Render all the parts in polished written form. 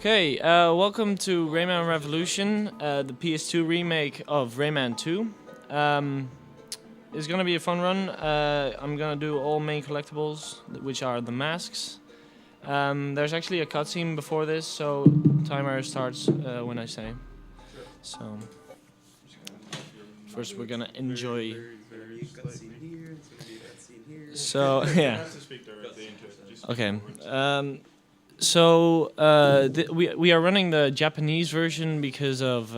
Okay, welcome to Rayman Revolution, the PS2 remake of Rayman 2. It's gonna be a fun run. I'm gonna do all main collectibles, which are the masks. There's actually a cutscene before this, so timer starts when I say. So first we're gonna enjoy. So yeah. Okay. We are running the Japanese version because of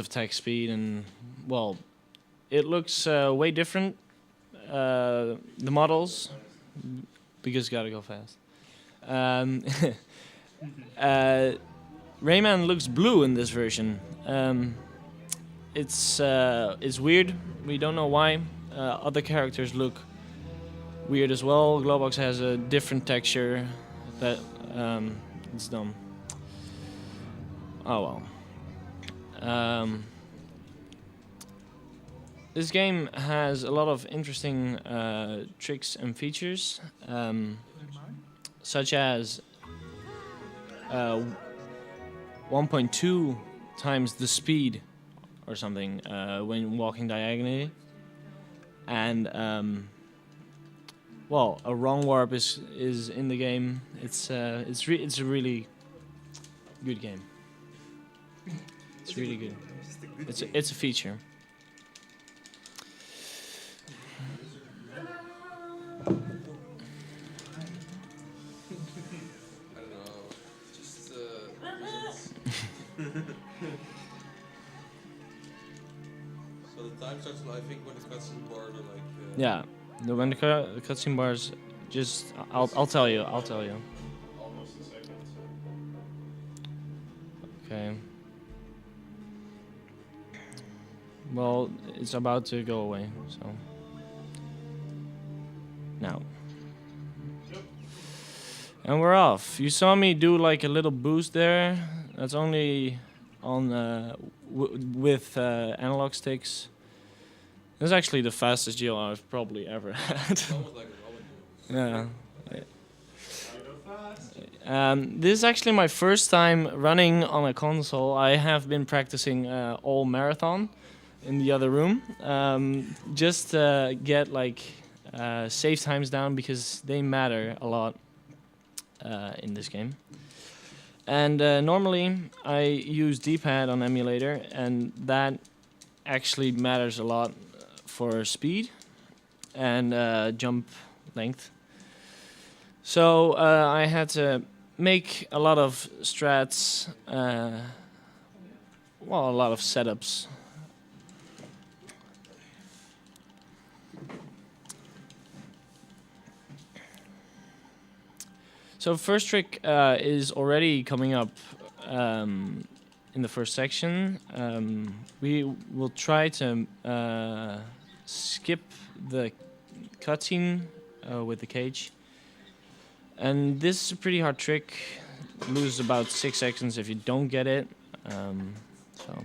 tech speed, and well, it looks way different. The models, because gotta go fast. Rayman looks blue in this version. It's weird. We don't know why. Other characters look weird as well. Globox has a different texture that it's dumb. Oh well. This game has a lot of interesting tricks and features, such as 1.2 times the speed or something when walking diagonally, and well, a wrong warp is in the game. It's a really good game. It's really good. It's a feature. I don't know, just So the time starts, I think, when the cutscene bar, like. Yeah, when the cutscene bars, just I'll tell you. Almost a second. Okay. Well, it's about to go away, so now. And we're off. You saw me do like a little boost there. That's only on with analog sticks. This is actually the fastest GL I've probably ever had. It's almost like a Robin. Yeah. This is actually my first time running on a console. I have been practicing all marathon in the other room, just to get like save times down, because they matter a lot in this game. And normally I use D-pad on emulator, and that actually matters a lot for speed and jump length. So I had to make a lot of strats, a lot of setups. So first trick is already coming up in the first section. We will try to skip the cutscene with the cage. And this is a pretty hard trick. Lose about 6 seconds if you don't get it. So.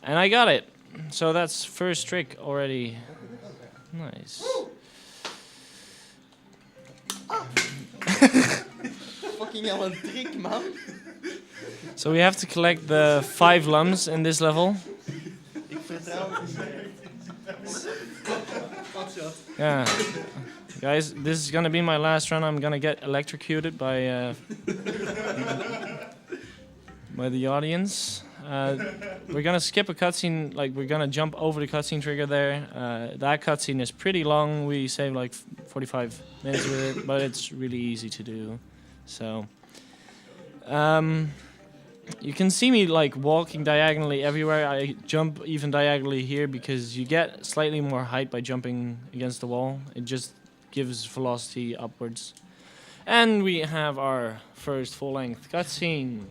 And I got it. So that's first trick already. Nice. Fucking hell, een trick, man. So we have to collect the 5 lumps in this level. Ik vertrouw het. Yeah. Guys, this is gonna be my last run. I'm gonna get electrocuted by the audience. We're gonna skip a cutscene, like we're gonna jump over the cutscene trigger there. That cutscene is pretty long. We save like 45 minutes with it, but it's really easy to do. So, you can see me like walking diagonally everywhere. I jump even diagonally here because you get slightly more height by jumping against the wall. It just gives velocity upwards. And we have our first full-length cutscene.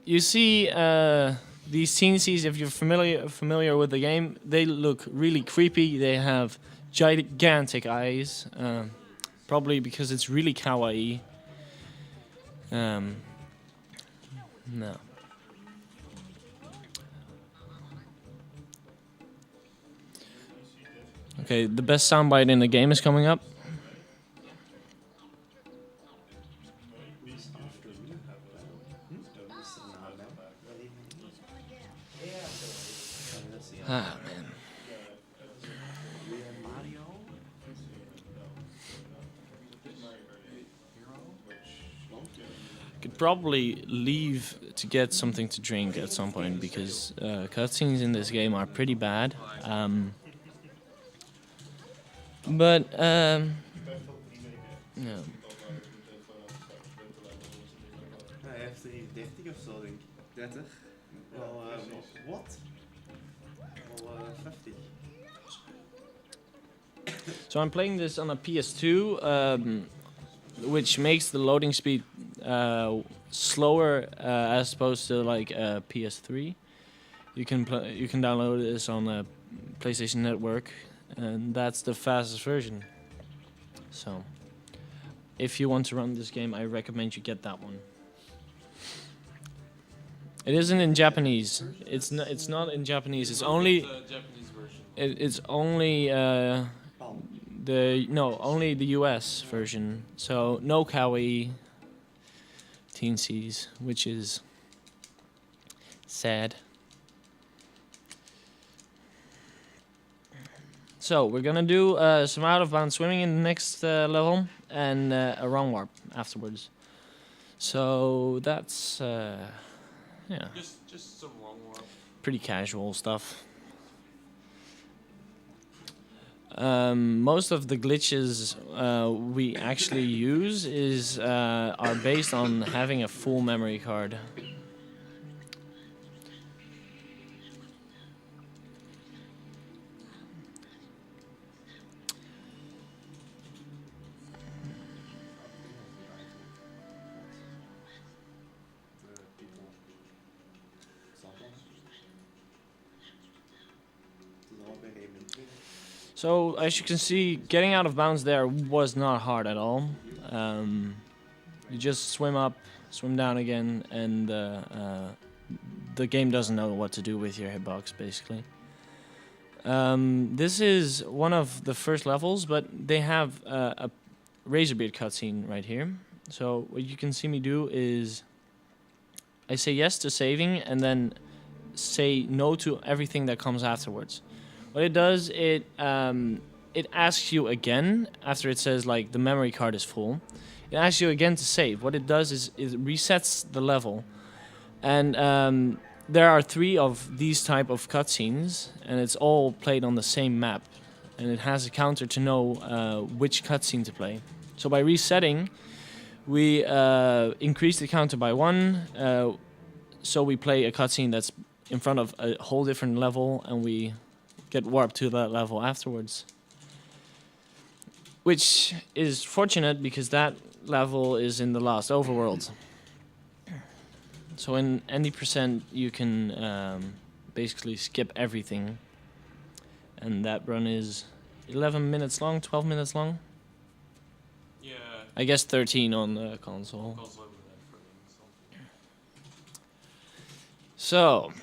You see these scene-sees, if you're familiar with the game, they look really creepy. They have gigantic eyes, probably because it's really kawaii. No. Okay, the best soundbite in the game is coming up. Ah, man. Could probably leave to get something to drink at some point because cutscenes in this game are pretty bad. Yeah. Hij heeft er hier 30 of zo, denk ik. 30? Wel, wat? Wel 50. So I'm playing this on a PS2, which makes the loading speed slower as opposed to like a PS3. You can download this on a PlayStation Network, and that's the fastest version. So, if you want to run this game, I recommend you get that one. It isn't in Japanese. It's not in Japanese. It's only Japanese version. it's only only the US version. So no kawaii teensies, which is sad. So we're gonna do some out of bounds swimming in the next level and a wrong warp afterwards. So that's yeah, Just some long one. pretty casual stuff. Most of the glitches we actually use are based on having a full memory card. So as you can see, getting out of bounds there was not hard at all. You just swim up, swim down again, and the game doesn't know what to do with your hitbox, basically. This is one of the first levels, but they have a Razorbeard cutscene right here. So what you can see me do is I say yes to saving and then say no to everything that comes afterwards. What it does, it asks you again after it says like the memory card is full. It asks you again to save. What it does is it resets the level, and there are 3 of these type of cutscenes, and it's all played on the same map, and it has a counter to know which cutscene to play. So by resetting, we increase the counter by 1. So we play a cutscene that's in front of a whole different level, and we get warped to that level afterwards. Which is fortunate because that level is in the last overworld. So in any percent you can basically skip everything. And that run is 11 minutes long, 12 minutes long. Yeah. I guess 13 on the console. So,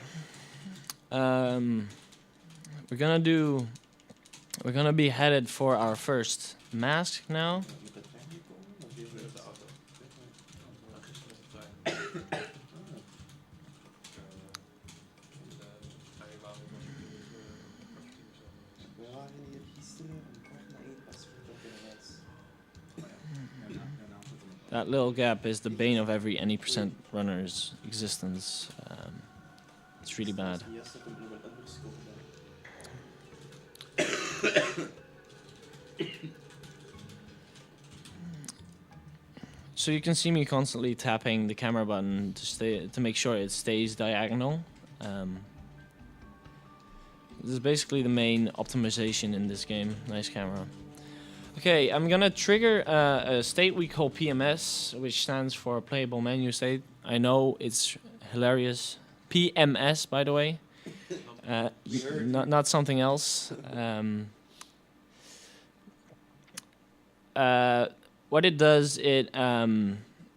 we're gonna be headed for our first mask now. That little gap is the bane of every any percent runner's existence. It's really bad. So you can see me constantly tapping the camera button to make sure it stays diagonal. This is basically the main optimization in this game. Nice camera. Okay, I'm gonna trigger a state we call PMS, which stands for Playable Menu State. I know it's hilarious. PMS, by the way. Not something else. What it does,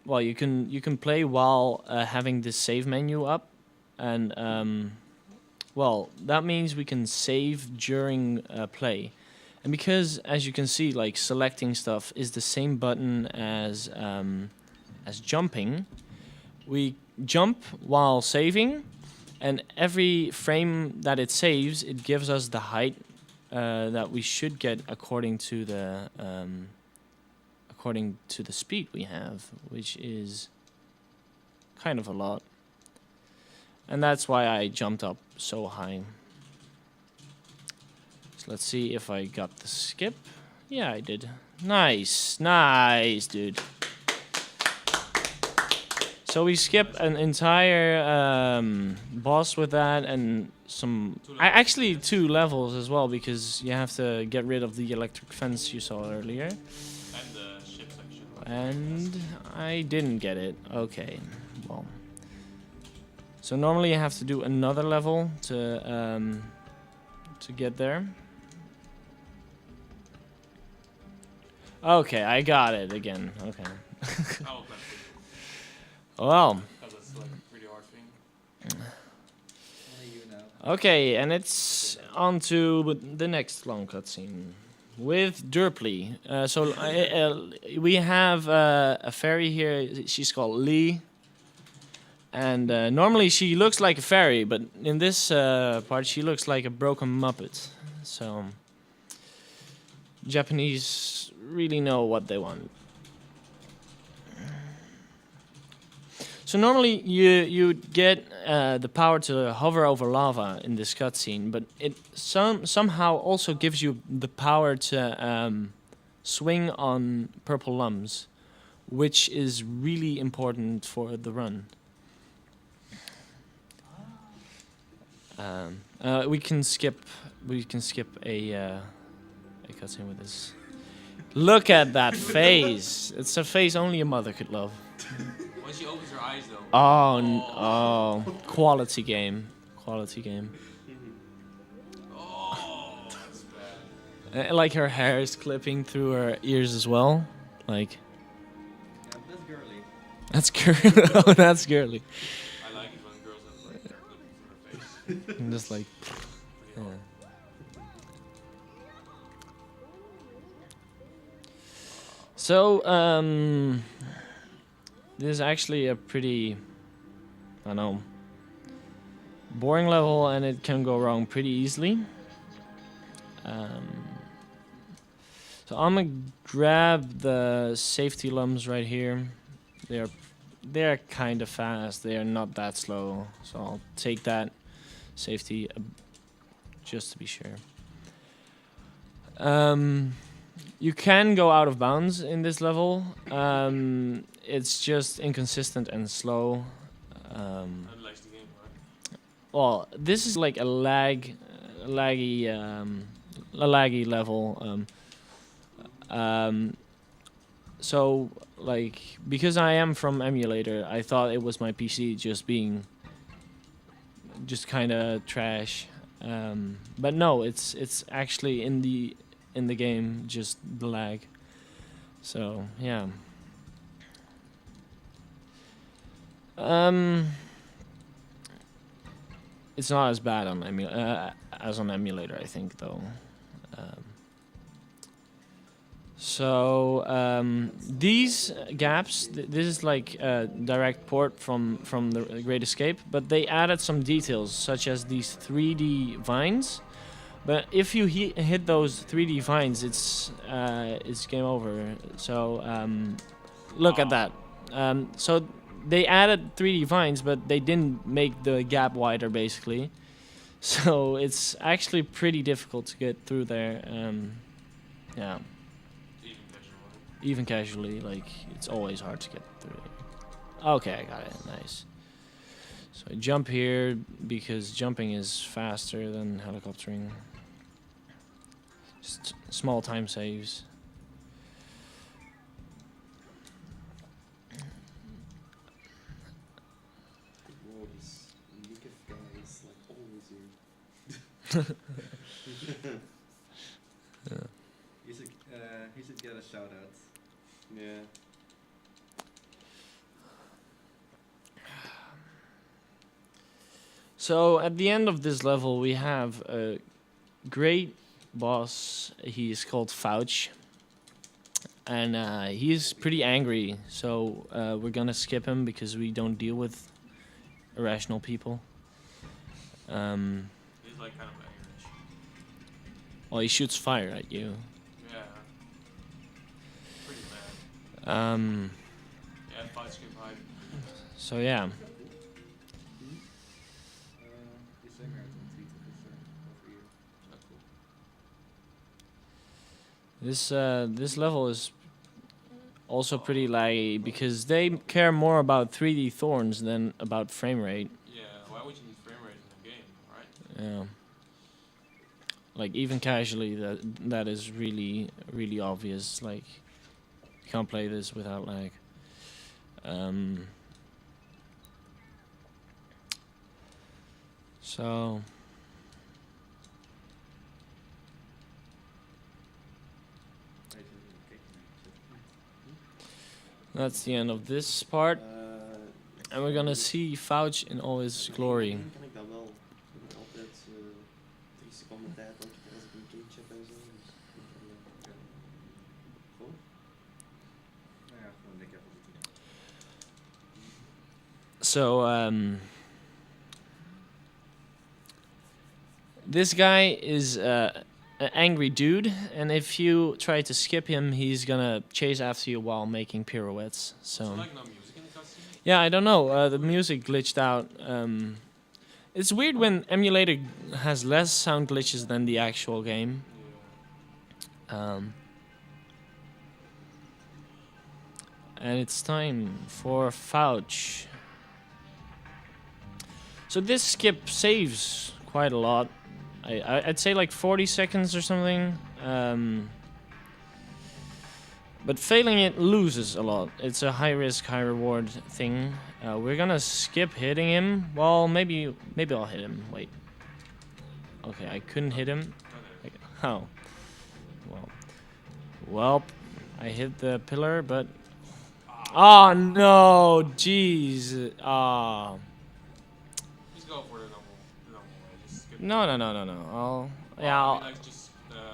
well, you can play while having the save menu up, and well, that means we can save during play, And because, as you can see, like selecting stuff is the same button as jumping, we jump while saving, and every frame that it saves, it gives us the height that we should get according to the speed we have, which is kind of a lot. And that's why I jumped up so high. So let's see if I got the skip. Yeah, I did. Nice, nice, dude. So we skip an entire boss with that, and actually 2 levels as well, because you have to get rid of the electric fence you saw earlier. And the ship section. And I didn't get it. Okay, well. So normally you have to do another level to get there. Okay, I got it again. Okay. Well. Because it's like a pretty hard thing. Only you now. Okay, and it's on to the next long cutscene with Derpley. We have a fairy here. She's called Lee. And normally she looks like a fairy, but in this part she looks like a broken Muppet. So Japanese really know what they want. So normally you get the power to hover over lava in this cutscene, but it somehow also gives you the power to swing on purple lumps, which is really important for the run. We can skip a cutscene with this. Look at that face! It's a face only a mother could love. When she opens her eyes, though. Oh, quality game. Oh, that's bad. Like her hair is clipping through her ears as well. Like. Yeah, that's girly. That's girly. Oh, that's girly. I like it when girls have like hair clipping through her face. I'm just like. Yeah. So, this is actually a pretty, I don't know, boring level, and it can go wrong pretty easily. So I'm gonna grab the safety lumps right here. They're kind of fast. They are not that slow, so I'll take that safety just to be sure. You can go out of bounds in this level. It's just inconsistent and slow. Unlikes the game, right? Well, this is like a laggy level. So like because I am from emulator, I thought it was my PC just kind of trash. But no, it's actually in the game, just the lag. So yeah. It's not as bad on as on emulator, I think, though. These gaps, this is like a direct port from the Great Escape, but they added some details, such as these 3D vines. But if you hit those 3D vines, it's game over. So look at that. So they added 3D vines, but they didn't make the gap wider, basically. So it's actually pretty difficult to get through there. Yeah. Even casually, like it's always hard to get through it. Okay, I got it. Nice. So I jump here because jumping is faster than helicoptering. Just small time saves. Whoa, this Nikif guy is like always here. Yeah. He should get a shout out. Yeah. So at the end of this level, we have a great boss. He's called Fouch, and he's pretty angry. So we're gonna skip him because we don't deal with irrational people. He's like kind of angry. Well, he shoots fire at you. Yeah. Pretty mad. Yeah, fight skip hide. So yeah. Is zijn marathon tweeten over hier. Not cool. This level is also pretty laggy because they care more about 3D thorns than about frame rate. Yeah, why would you need frame rate in a game, right? Yeah. Like even casually, that is really obvious. Like you can't play this without lag. So that's the end of this part, and we're gonna see Fouch in all his glory. Kan ik dat wel? Ik heb altijd 3 seconden tijd elke keer als ik een kindje heb en zo. Dus gewoon? Nou ja, gewoon lekker voor de tien. So this guy is an angry dude, and if you try to skip him, he's gonna chase after you while making pirouettes. So like no music in the cutscene? yeah, I don't know. The music glitched out. It's weird when emulator has less sound glitches than the actual game. And it's time for Fouch. So this skip saves quite a lot. I'd say like 40 seconds or something. But failing it loses a lot. It's a high risk, high reward thing. We're gonna skip hitting him. Well, maybe I'll hit him. Wait. Okay, I couldn't hit him. Oh. Well, I hit the pillar, but... Oh no, jeez. Ah. Just go for the normal way. Just skip. No.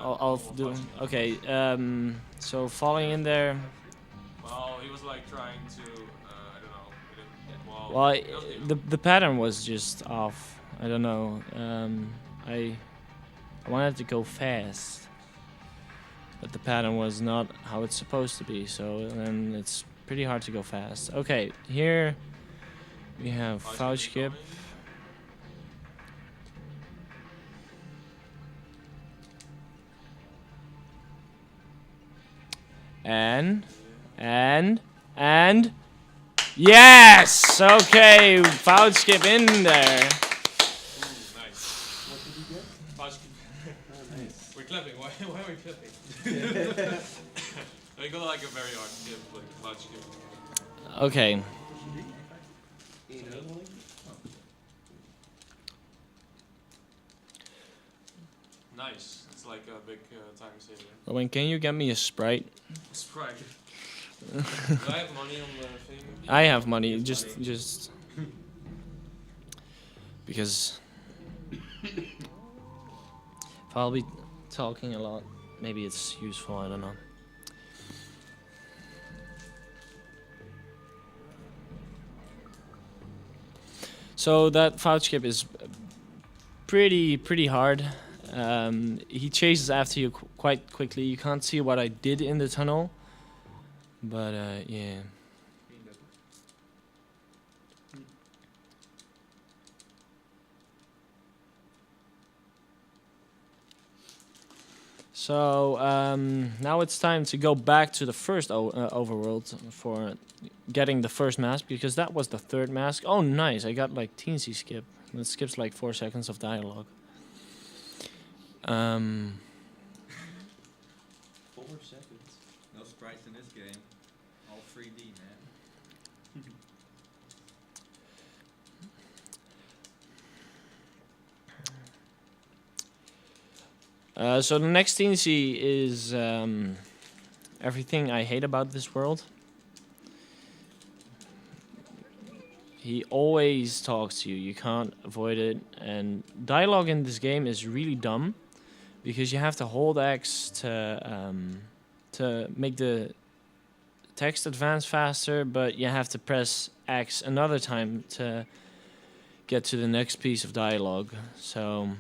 I'll do. Okay. So falling in there. Well, he was like trying to, I don't know. Well, the pattern was just off. I don't know. I wanted to go fast, but the pattern was not how it's supposed to be. So then it's pretty hard to go fast. Okay, here we have Fouch skip. And yes! Okay, Fouch skip in there. Ooh, nice. What did you get? Fight skip. Nice. We're clapping. Why are we clapping? We got like a very hard skip, like fight skip. Okay. Nice. It's like a big time saver. Owen, can you get me a Sprite? Sprite. Do I have money on the thing? I have money, just because if I'll be talking a lot, maybe it's useful, I don't know. So that Fouch skip is pretty hard. He chases after you quite quickly. You can't see what I did in the tunnel, but yeah. So now it's time to go back to the first overworld for getting the first mask, because that was the third mask. Oh, nice! I got like teensy skip. It skips like 4 seconds of dialogue. 4 seconds. No sprites in this game. All 3D, man. So the next teensy is everything I hate about this world. He always talks to you. You can't avoid it. And dialogue in this game is really dumb. because you have to hold X to make the text advance faster, but you have to press X another time to get to the next piece of dialogue. So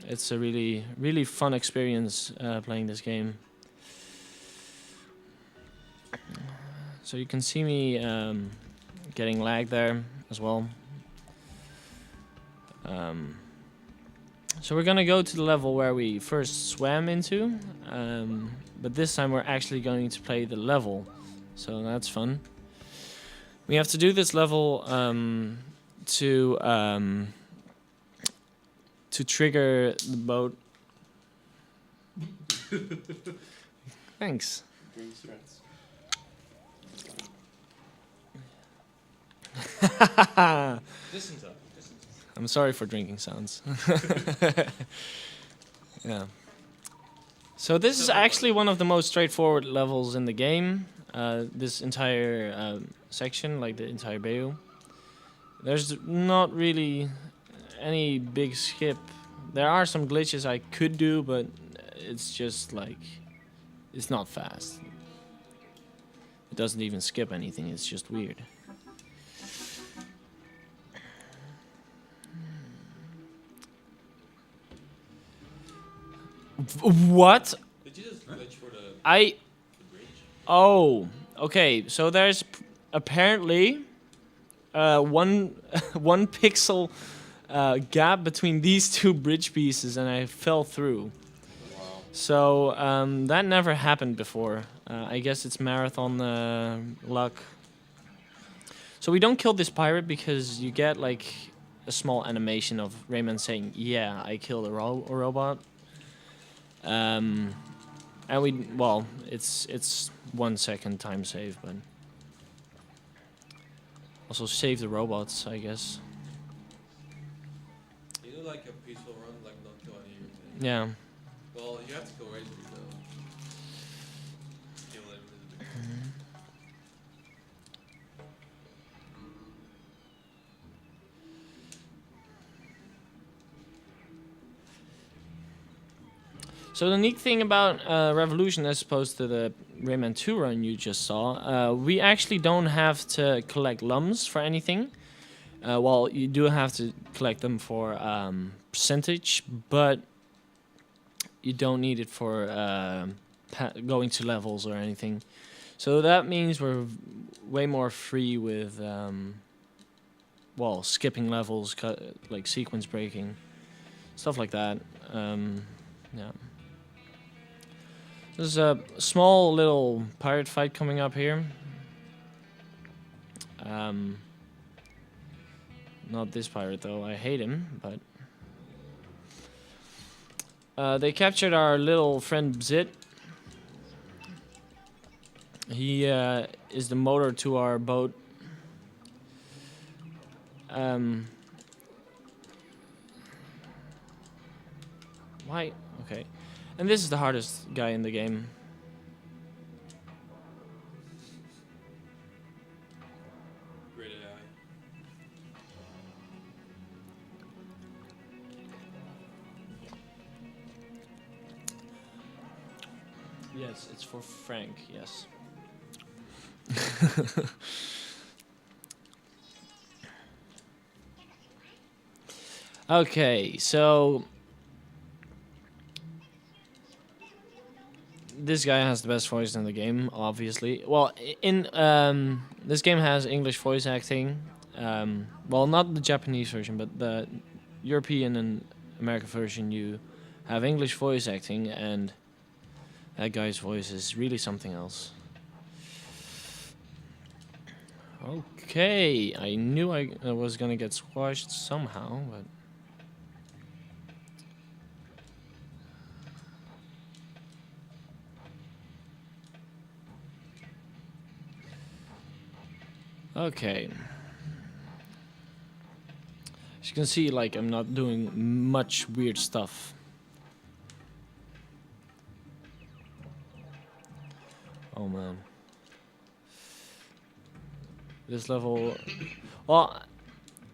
it's a really, really fun experience playing this game. So you can see me getting lag there as well. So we're gonna go to the level where we first swam into, but this time we're actually going to play the level, so that's fun. We have to do this level to trigger the boat. Thanks. Brings rats. Listen to. I'm sorry for drinking sounds. Yeah. So this is actually one of the most straightforward levels in the game. This entire section, like the entire bayou. There's not really any big skip. There are some glitches I could do, but it's just like, it's not fast. It doesn't even skip anything, it's just weird. What? Did you just glitch for the I... bridge? Oh, okay. So there's apparently one one pixel gap between these two bridge pieces, and I fell through. Wow. So that never happened before. I guess it's marathon luck. So we don't kill this pirate because you get like a small animation of Rayman saying, "Yeah, I killed a robot." And we, well, it's 1 second time save, but also save the robots, I guess. You do like a peaceful run, like not kill any of your things. Yeah. Well, you have to kill Razor though. Kill him is a big So the neat thing about Revolution, as opposed to the Rayman 2 run you just saw, we actually don't have to collect lums for anything. Well, you do have to collect them for percentage, but you don't need it for going to levels or anything. So that means we're way more free with, well, skipping levels, like sequence breaking, stuff like that. Yeah. There's a small little pirate fight coming up here. Not this pirate though, I hate him, but... they captured our little friend Bzit. He is the motor to our boat. Why? Okay. And this is the hardest guy in the game. great AI. Yes, it's for Frank, yes. Okay, so this guy has the best voice in the game, obviously. Well, in this game has English voice acting. Well, not the Japanese version, but the European and American version. You have English voice acting, and that guy's voice is really something else. Okay, I knew I was gonna get squashed somehow, but... Okay. As you can see, like, I'm not doing much weird stuff. Oh man. This level... Well,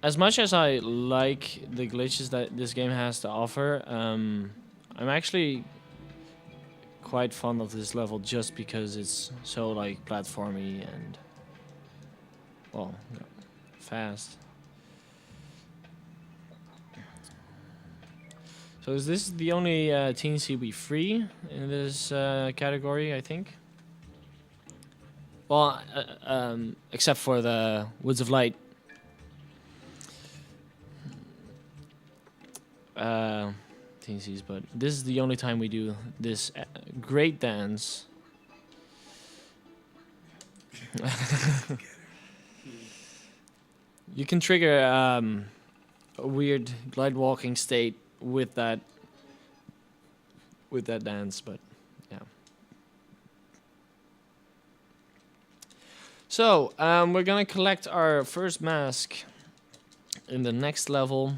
as much as I like the glitches that this game has to offer, I'm actually quite fond of this level just because it's so like platformy and well, fast. So is this the only Teen CB free in this category? I think. Well, except for the Woods of Light. Teensies, but this is the only time we do this great dance. You can trigger a weird glide walking state with that dance, but yeah. So we're gonna collect our first mask in the next level.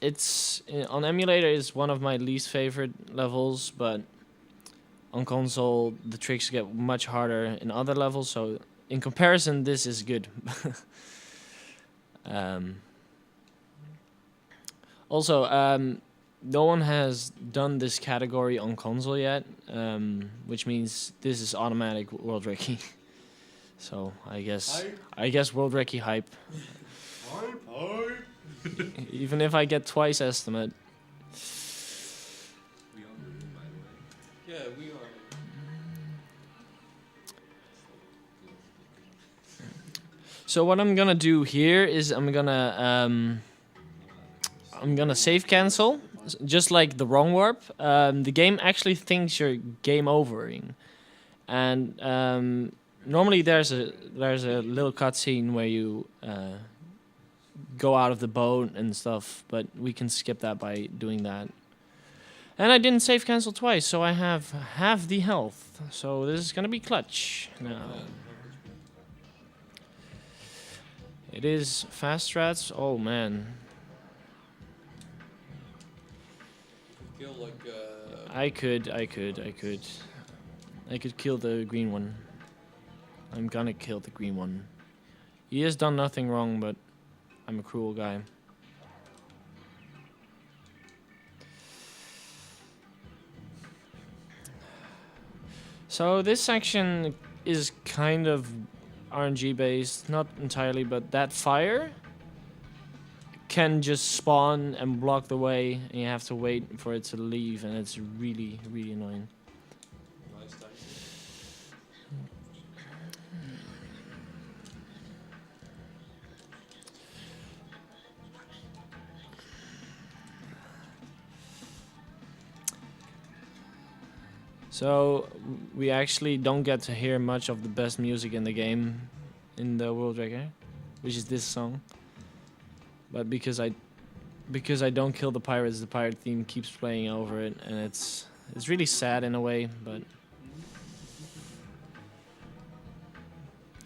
It's on emulator is one of my least favorite levels, but on console the tricks get much harder in other levels. So in comparison, this is good. Also, no one has done this category on console yet, which means this is automatic World Recce. So I guess World Recce hype. Hype. Even if I get twice estimate. We on the room, by the way. Yeah, we are. So what I'm gonna do here is I'm gonna save cancel, just like the wrong warp. The game actually thinks you're game overing, and normally there's a little cutscene where you go out of the boat and stuff, but we can skip that by doing that. And I didn't save cancel twice, so I have half the health. So this is gonna be clutch now. It is fast strats. Oh man. Kill like. I could kill the green one. I'm gonna kill the green one. He has done nothing wrong, but I'm a cruel guy. So this section is kind of RNG based, not entirely, but that fire can just spawn and block the way, and you have to wait for it to leave, and it's really, really annoying. Nice time. So we actually don't get to hear much of the best music in the game, in the World Record, which is this song. But because I don't kill the pirates, the pirate theme keeps playing over it, and it's really sad in a way. But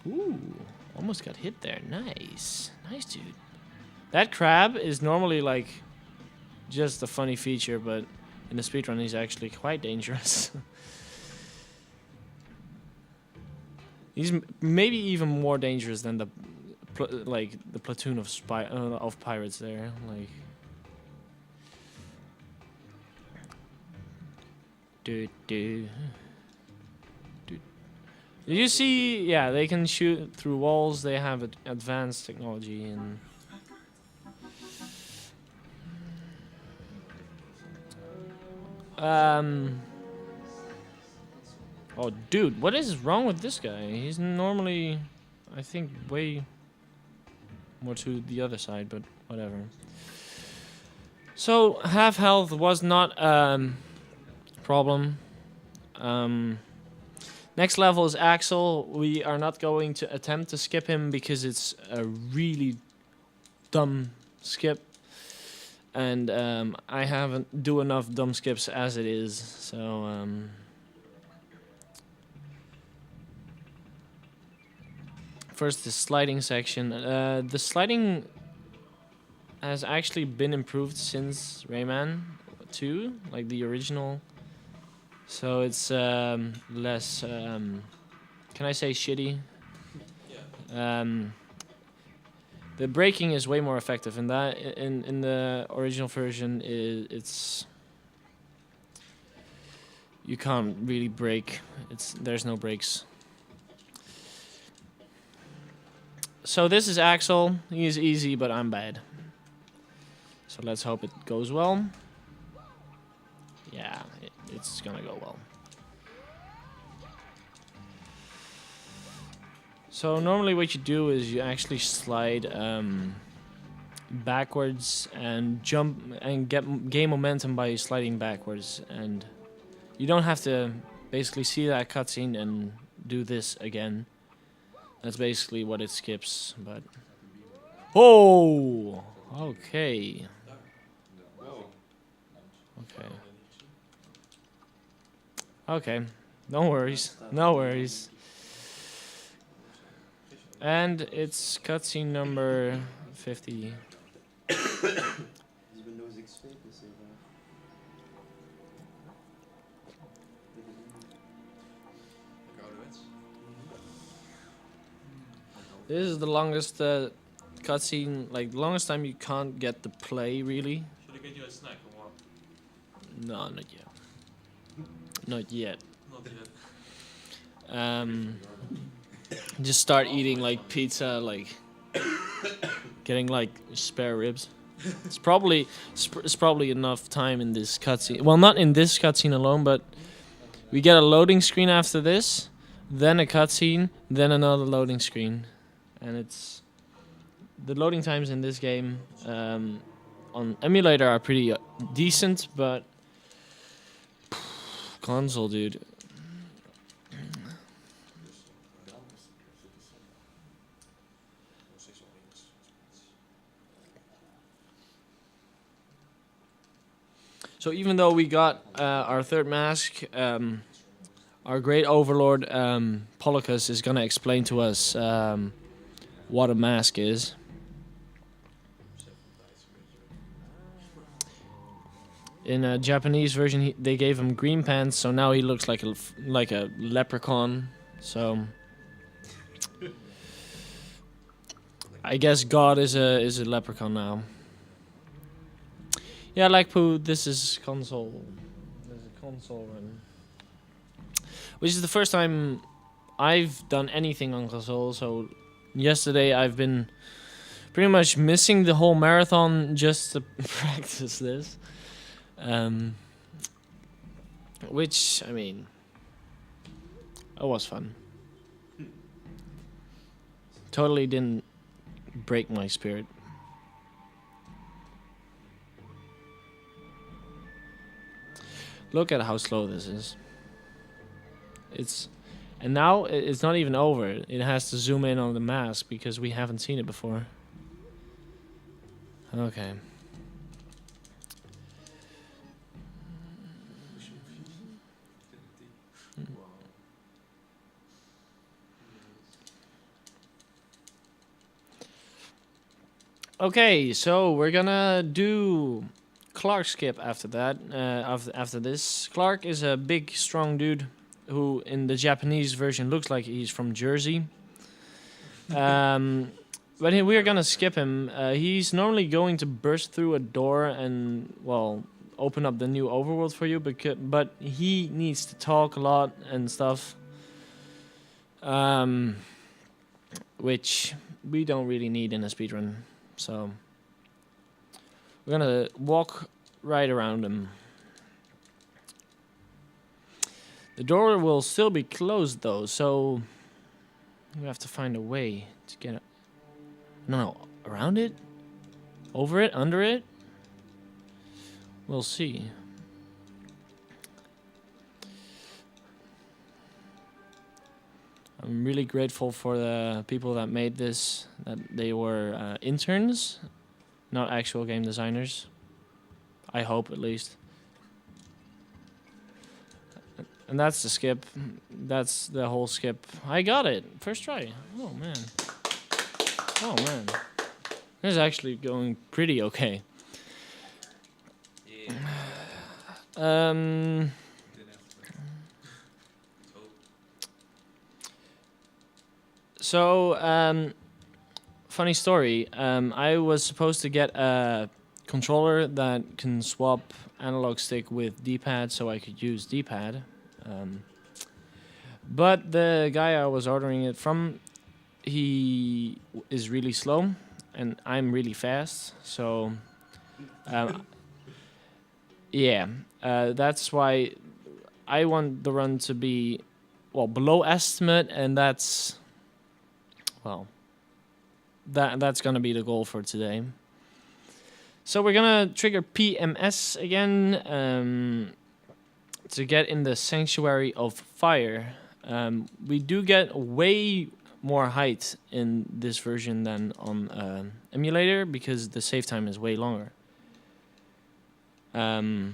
ooh, almost got hit there. Nice, dude. That crab is normally like just a funny feature, but in the speedrun he's actually quite dangerous. He's maybe even more dangerous than the platoon of pirates there. Like, Did you see? Yeah, they can shoot through walls. They have advanced technology and. Oh, dude, what is wrong with this guy? He's normally, I think, way more to the other side, but whatever. So, half health was not problem. Next level is Axel. We are not going to attempt to skip him because it's a really dumb skip. And I haven't do enough dumb skips as it is, so first the sliding section. The sliding has actually been improved since Rayman 2, like the original. So it's less, can I say shitty? Yeah. The braking is way more effective, and that in the original version it's you can't really brake. There's no brakes. So this is Axel. He's easy, but I'm bad. So let's hope it goes well. Yeah, it's gonna go well. So normally what you do is you actually slide backwards and jump and gain momentum by sliding backwards, and you don't have to basically see that cutscene and do this again. That's basically what it skips, but... Oh! Okay. Okay. Okay. No worries. No worries. And it's cutscene number 50. Is Windows XP PC daar? Ouderwets. This is the longest cutscene, like the longest time you can't get the play, really. Should I get you a snack or what? No, not yet. Not yet. Not yet. Just start eating like pizza, like getting like spare ribs. It's probably enough time in this cutscene. Well, not in this cutscene alone, but we get a loading screen after this, then a cutscene, then another loading screen, and it's the loading times in this game on emulator are pretty decent, but console, dude. So even though we got our third mask, our great overlord Polycus is gonna explain to us what a mask is. In a Japanese version, they gave him green pants, so now he looks like a leprechaun. So I guess God is a leprechaun now. Yeah, like Pooh, this is console. There's a console run. Which is the first time I've done anything on console, so yesterday I've been pretty much missing the whole marathon just to practice this. Which, I mean, it was fun. Totally didn't break my spirit. Look at how slow this is. And now it's not even over. It has to zoom in on the mask because we haven't seen it before. Okay. Okay, so we're gonna do Clark skip after that. After this, Clark is a big, strong dude who, in the Japanese version, looks like he's from Jersey. But we're gonna skip him. He's normally going to burst through a door and, well, open up the new overworld for you. But he needs to talk a lot and stuff, which we don't really need in a speedrun. So we're gonna walk right around him. The door will still be closed though, so we have to find a way to get it. No, around it? Over it? Under it? We'll see. I'm really grateful for the people that made this, that they were interns, not actual game designers. I hope, at least. And that's the skip. That's the whole skip. I got it. First try. Oh, man. Oh, man. This is actually going pretty okay. Yeah. So, funny story. I was supposed to get a controller that can swap analog stick with D-pad, so I could use D-pad. But the guy I was ordering it from, he is really slow, and I'm really fast. So, yeah, that's why I want the run to be, well, below estimate, and that's, well, that's gonna be the goal for today. So we're gonna trigger PMS again to get in the Sanctuary of Fire. We do get way more height in this version than on emulator because the save time is way longer. I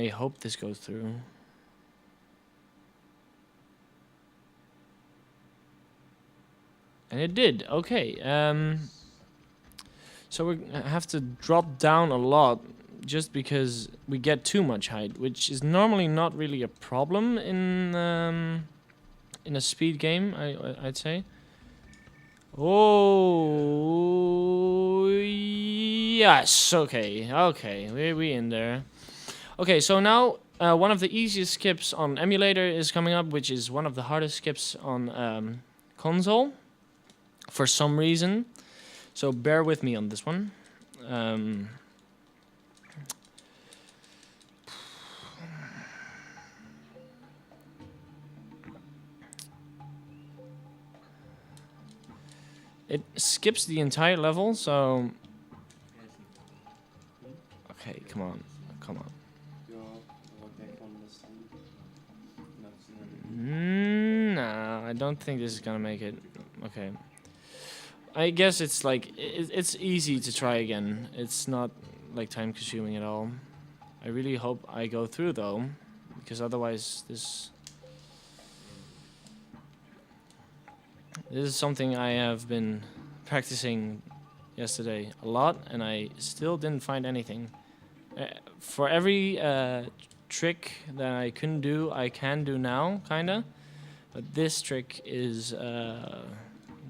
hope this goes through. And it did. Okay. So we have to drop down a lot just because we get too much height, which is normally not really a problem in a speed game, I'd say. Oh yes. Okay. Okay. We in there. Okay. So now one of the easiest skips on emulator is coming up, which is one of the hardest skips on console. For some reason, so bear with me on this one. It skips the entire level, so... Okay, come on. No, I don't think this is gonna make it. Okay. I guess it's like, it's easy to try again. It's not like time consuming at all. I really hope I go through though, because otherwise this is something I have been practicing yesterday a lot, and I still didn't find anything. For every trick that I couldn't do, I can do now, kinda. But this trick is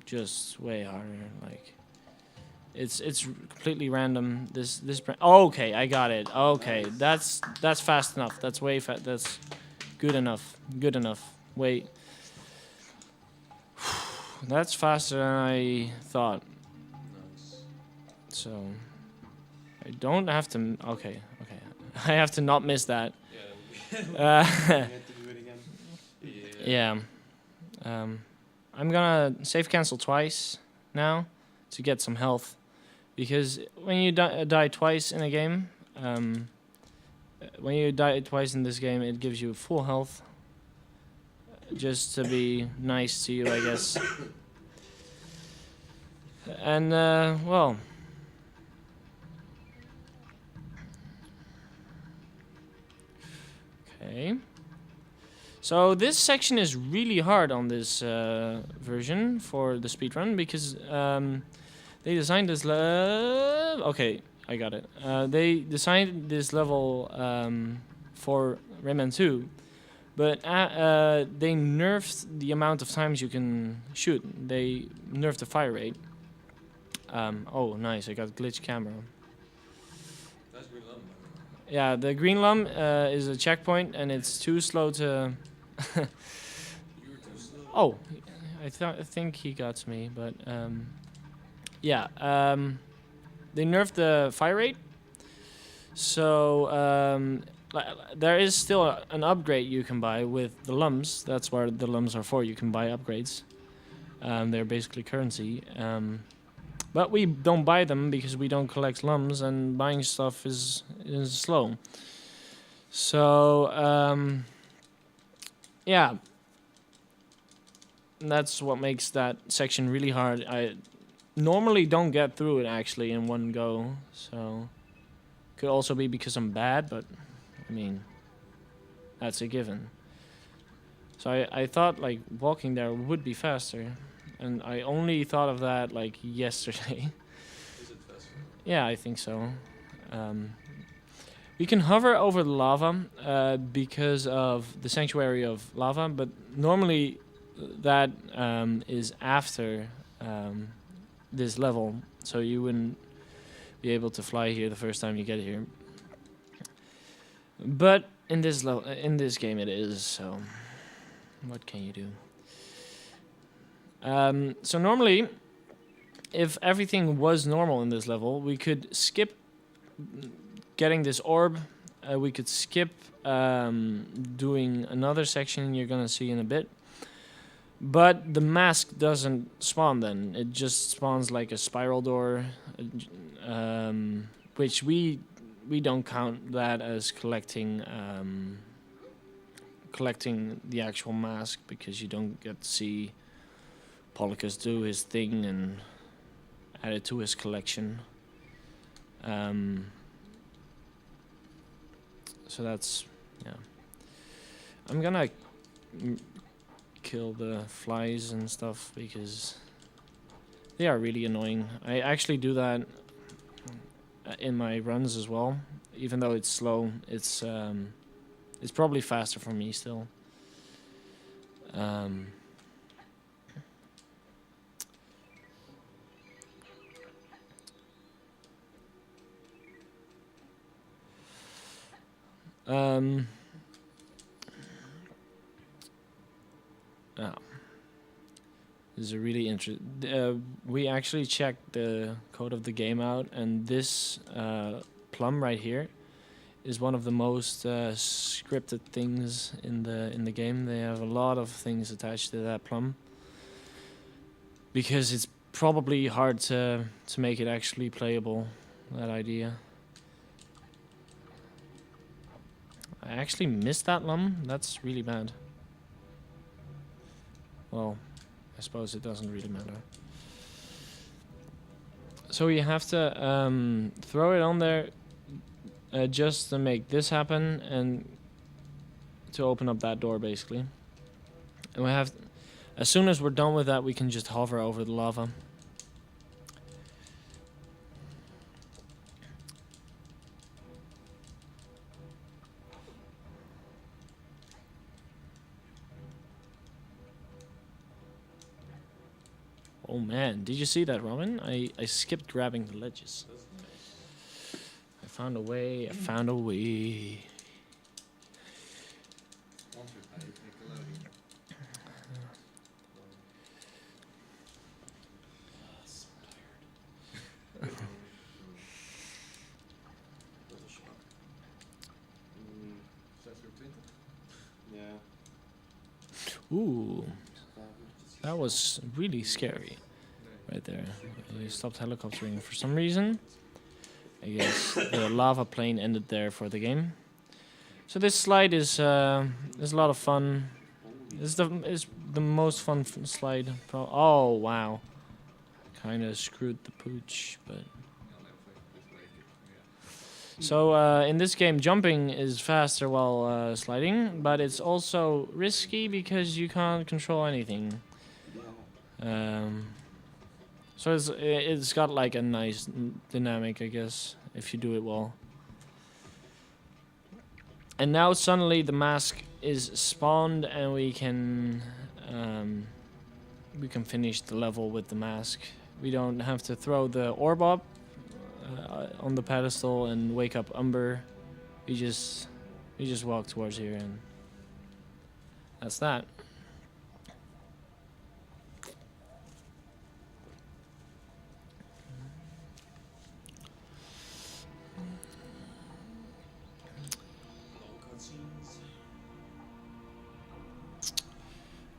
just way harder. Like, it's completely random. This okay, I got it. Okay, that's fast enough. That's way fast. That's good enough. Good enough. Wait, that's faster than I thought. So I don't have to. Okay. I have to not miss that. Yeah. You have to do it again. Yeah. I'm gonna save cancel twice now to get some health, because when you die twice in a game, when you die twice in this game, it gives you full health, just to be nice to you, I guess. And well, okay. So this section is really hard on this version for the speedrun, because they designed this okay, I got it. They designed this level for Rayman 2, but they nerfed the amount of times you can shoot. They nerfed the fire rate. Oh, nice, I got glitch camera. That's green lump. Yeah, the green lump is a checkpoint, and it's too slow to... You were too slow. Oh, I think he got me, but yeah, they nerfed the fire rate, so there is still an upgrade you can buy with the lumps. That's what the lumps are for. You can buy upgrades. They're basically currency, but we don't buy them because we don't collect lumps, and buying stuff is slow. So yeah. That's what makes that section really hard. I normally don't get through it actually in one go, so could also be because I'm bad, but I mean, that's a given. So I thought like walking there would be faster, and I only thought of that like yesterday. Is it faster? Yeah, I think so. We can hover over the lava because of the Sanctuary of Lava, but normally that is after this level, so you wouldn't be able to fly here the first time you get here. But in this game it is, so what can you do? So normally, if everything was normal in this level, we could skip getting this orb. We could skip doing another section you're gonna see in a bit. But the mask doesn't spawn then. It just spawns like a spiral door, which we don't count that as collecting the actual mask, because you don't get to see Polycus do his thing and add it to his collection. So that's, yeah. I'm gonna kill the flies and stuff because they are really annoying. I actually do that in my runs as well. Even though it's slow, it's probably faster for me still. Oh. This is a really interesting. We actually checked the code of the game out, and this plum right here is one of the most scripted things in the game. They have a lot of things attached to that plum because it's probably hard to make it actually playable. That idea. I actually missed that plum. That's really bad. Well, I suppose it doesn't really matter. So you have to throw it on there just to make this happen and to open up that door, basically. And we have, as soon as we're done with that, we can just hover over the lava. Oh man, did you see that, Robin? I skipped grabbing the ledges. I found a way, I found a way. Ooh, that was really scary, right there. You stopped helicoptering for some reason. I guess the lava plane ended there for the game. So this slide is a lot of fun. It's the most fun slide. Oh wow, kind of screwed the pooch, but. So in this game, jumping is faster while sliding, but it's also risky because you can't control anything. So it's got like a nice dynamic, I guess, if you do it well. And now suddenly the mask is spawned, and we can finish the level with the mask. We don't have to throw the orb up on the pedestal and wake up Umber. We just walk towards here, and that's that.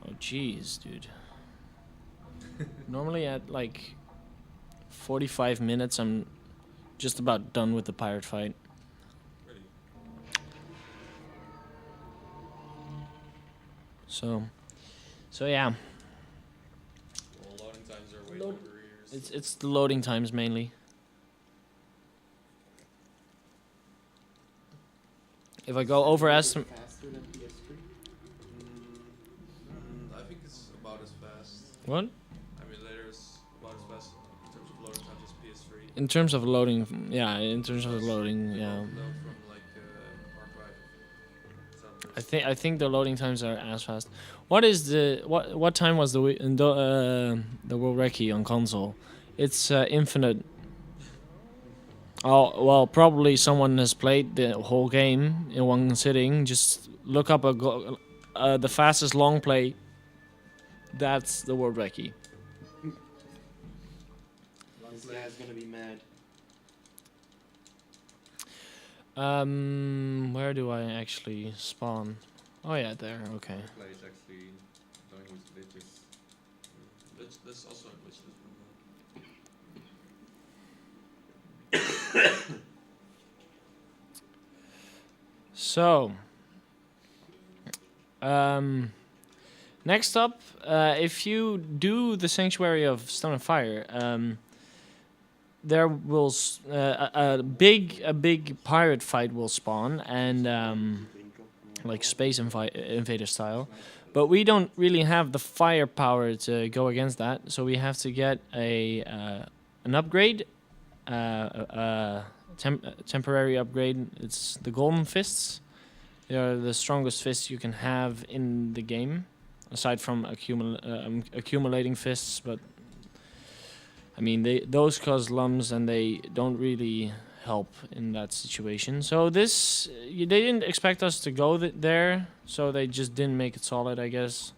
Oh jeez, dude. Normally at like 45 minutes I'm just about done with the pirate fight. Really? So yeah. Well, loading times are way longer here. It's the loading times mainly. If I go overestimate. Faster than PS3? I think it's about as fast. What? I mean, later it's about as fast in terms of loading times as PS3. In terms of loading, yeah. In terms of loading, yeah. Down from like hard drive. I think the loading times are as fast. What is what time was the World Recce on console? It's infinite. Oh well, probably someone has played the whole game in one sitting. Just look up the fastest long play. That's the World Recce. This guy's gonna be mad. Where do I actually spawn? Oh yeah, there. Okay. Play is actually going with glitches. That's also a glitch. So, next up, if you do the Sanctuary of Stone and Fire, there will a big pirate fight will spawn, and like Space Invader style, but we don't really have the firepower to go against that, so we have to get an upgrade, temporary upgrade. It's the Golden Fists. They are the strongest fists you can have in the game, aside from accumulating fists. But I mean, those cause lumps and they don't really help in that situation. So they didn't expect us to go there, so they just didn't make it solid, I guess.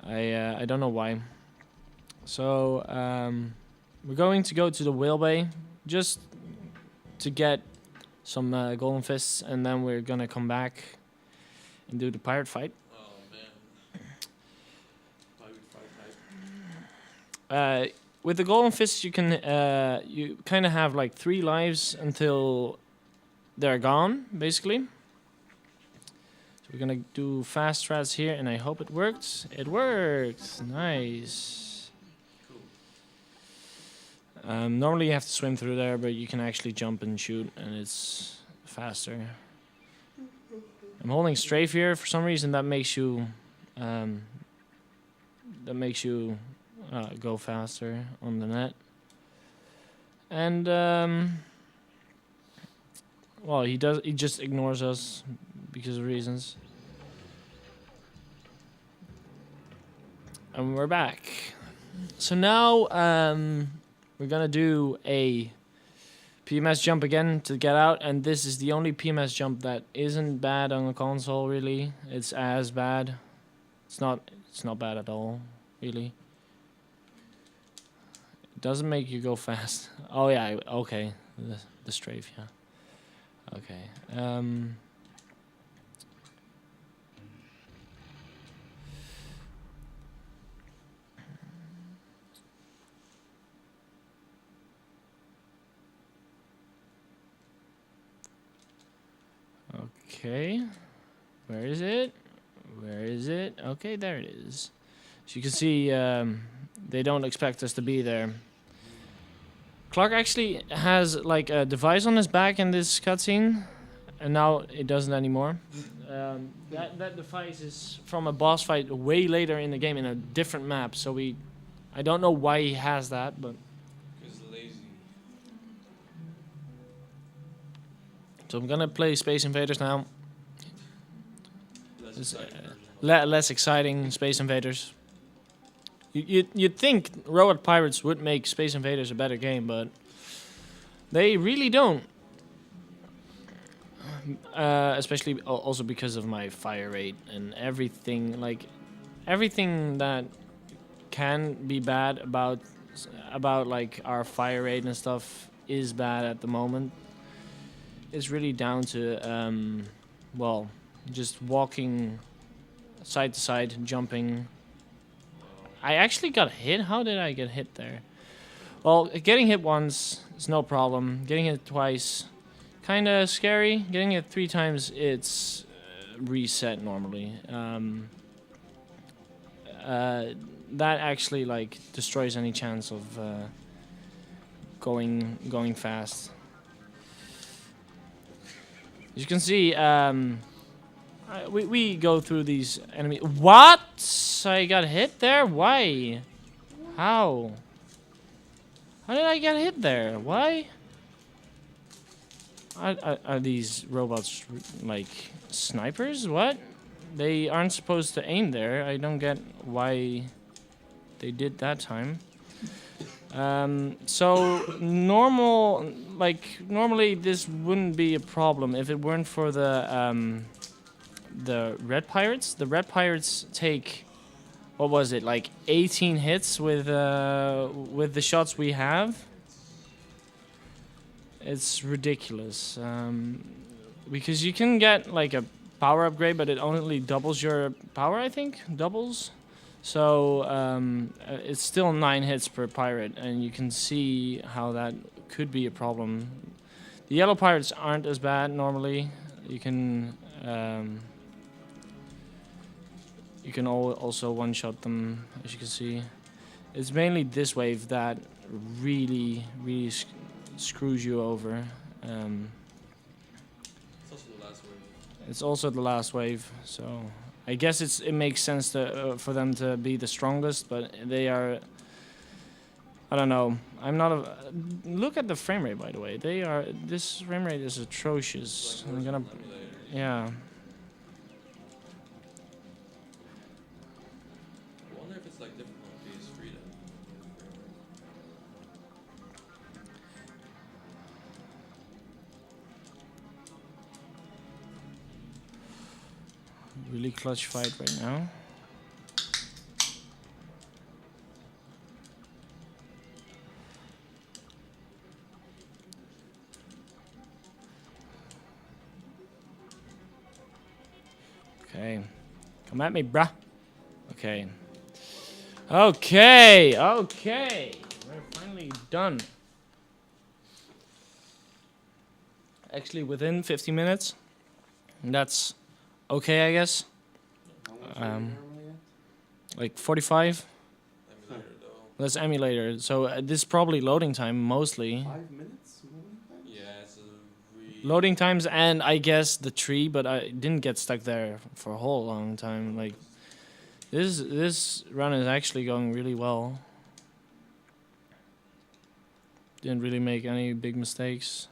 I don't know why. So we're going to go to the whale bay just to get some golden fists, and then we're gonna come back and do the pirate fight. Oh man. Pirate fight. With the golden fists, you can you kind of have like 3 lives until they're gone, basically. So we're gonna do fast strats here, and I hope it worked. It worked. Nice. Normally you have to swim through there, but you can actually jump and shoot, and it's faster. I'm holding strafe here for some reason. That makes you go faster on the net. And well, he just ignores us because of reasons. And we're back. So now we're gonna do a PMS jump again to get out, and this is the only PMS jump that isn't bad on the console. Really, it's as bad. It's not bad at all, really. It doesn't make you go fast. Oh yeah, okay. The strafe, yeah. Okay. Okay, where is it? Where is it? Okay, there it is. So you can see they don't expect us to be there. Clark actually has like a device on his back in this cutscene, and now it doesn't anymore. That device is from a boss fight way later in the game in a different map. So I don't know why he has that, but. He's lazy. So I'm gonna play Space Invaders now. Less It's, exciting version. less exciting Space Invaders. You'd think Robot Pirates would make Space Invaders a better game, but they really don't. Especially also because of my fire rate and everything. Like everything that can be bad about like our fire rate and stuff is bad at the moment. It's really down to well, just walking side to side, jumping. I actually got hit. How did I get hit there? Well, getting hit once is no problem. Getting hit twice, kind of scary. Getting hit 3 times, it's reset normally. That actually like destroys any chance of going fast. As you can see, we go through these enemies. What? I got hit there? Why? How? How did I get hit there? Why? Are these robots like snipers? What? They aren't supposed to aim there. I don't get why they did that time. So normally this wouldn't be a problem if it weren't for the red pirates. The red pirates take, what was it, like 18 hits with the shots we have. It's ridiculous. Because you can get like a power upgrade, but it only doubles your power, I think. Doubles. So it's still 9 hits per pirate, and you can see how that could be a problem. The yellow pirates aren't as bad normally. You can also one-shot them, as you can see. It's mainly this wave that really screws you over. It's also the last wave. It's also the last wave, so I guess it makes sense to for them to be the strongest, but they are. I don't know. I'm not a. Look at the frame rate, by the way. This frame rate is atrocious. Like I'm gonna. emulator. Yeah. I wonder if it's like different on PS3 then. Really clutch fight right now. Okay. Come at me, bruh. Okay. Okay. We're finally done. Actually, within 50 minutes. That's okay, I guess. How much are you normally at? Like 45. Emulator though. That's emulator. So this is probably loading time mostly. 5 minutes? Loading time? Yeah, it's a really Loading times and I guess the tree, but I didn't get stuck there for a whole long time. Like this run is actually going really well. Didn't really make any big mistakes.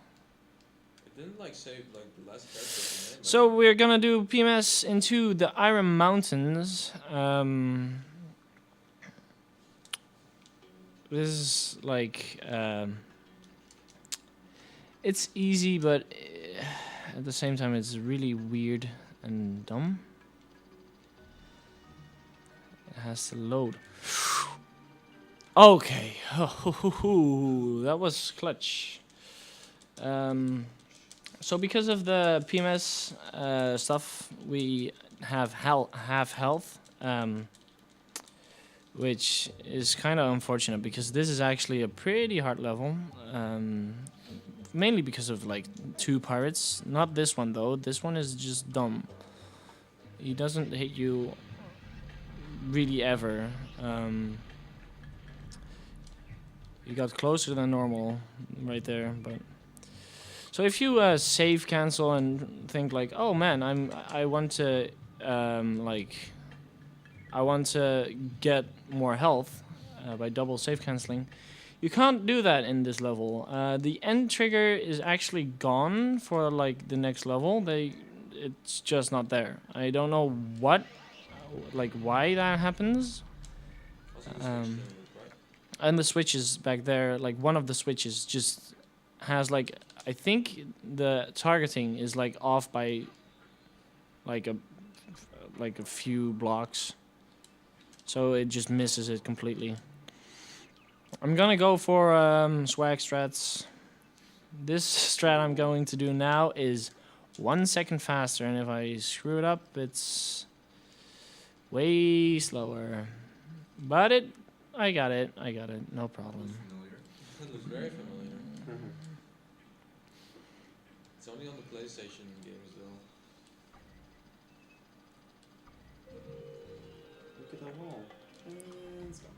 It didn't like save like the last character. So we're gonna do PMS into the Iron Mountains. This is like it's easy, but at the same time it's really weird and dumb. It has to load. Okay, that was clutch. So because of the PMS stuff, we have half health, which is kind of unfortunate because this is actually a pretty hard level, mainly because of like 2 pirates. Not this one though. This one is just dumb. He doesn't hit you really ever. He got closer than normal right there, but. So if you save cancel and think like, oh man, I want to get more health by double save canceling, you can't do that in this level. The end trigger is actually gone for like the next level. It's just not there. I don't know why that happens. Also the Switch thing, right? And the switches back there, like one of the switches just has like. I think the targeting is like off by like a few blocks, so it just misses it completely. I'm gonna go for swag strats. This strat I'm going to do now is 1 second faster, and if I screw it up, it's way slower. But I got it, no problem. Familiar. It looks very familiar. It's only on the PlayStation games though. Look at that wall. And it's gone.